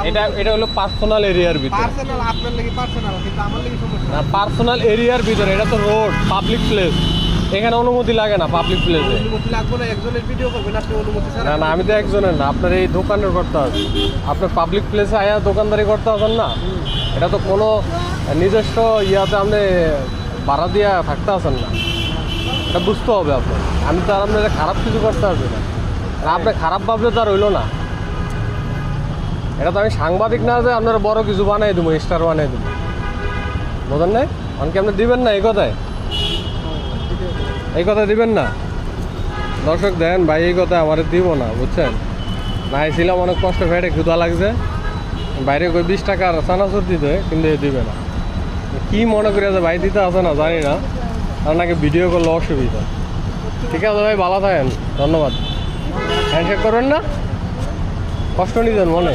এটা হলো পার্সোনাল এরিয়ার ভিতরে। পার্সোনাল আপনার লাগি পার্সোনাল, কিন্তু আমার লাগি সমস্যা না, পার্সোনাল এরিয়ার ভিতরে, এটা তো রোড, পাবলিক প্লেস, এখানে অনুমতি লাগে না পাবলিক প্লেসে। অনুমতি লাগবে না, একজনের ভিডিও করবেন আপনি অনুমতি ছাড়া? না না, আমি তো একজনের না, আপনার এই দোকানের করতে হবে। আপনার পাবলিক প্লেসে আয়া দোকানদারি করতে হবেন না, এটা তো কোনো নিজস্ব ইয়াতে আপনি ভাড়া দিয়ে থাকতে আছেন না, এটা বুঝতে হবে আপনার। আমি তো আর আপনার খারাপ কিছু করতে পারছি না, আর আপনি খারাপ ভাবলে তো আর হইলো না। এটা তো আমি সাংবাদিক না যে আপনারা বড় কিছু বানাই দেবো, স্টার বানাই দেবো, বোঝেন নাই? অনেকে আপনি দিবেন না এই কথায়, এই কথা দিবেন না। দর্শক দেন ভাই, এই কথা আমার দিব না, বুঝছেন? না ছিলাম অনেক কষ্ট, ফেটে ক্ষুধা লাগছে, বাইরে কই 20 টাকার চানাচুর দিতে, কিন্তু এ দিবে না। কি মনে করি যে ভাই দিতে আছে না জানি না, আর নাকি ভিডিও করলে অসুবিধা। ঠিক আছে ভাই, ভালো থাকেন, ধন্যবাদ। হ্যান্ডশেক করবেন না, কষ্ট নিতেন মনে।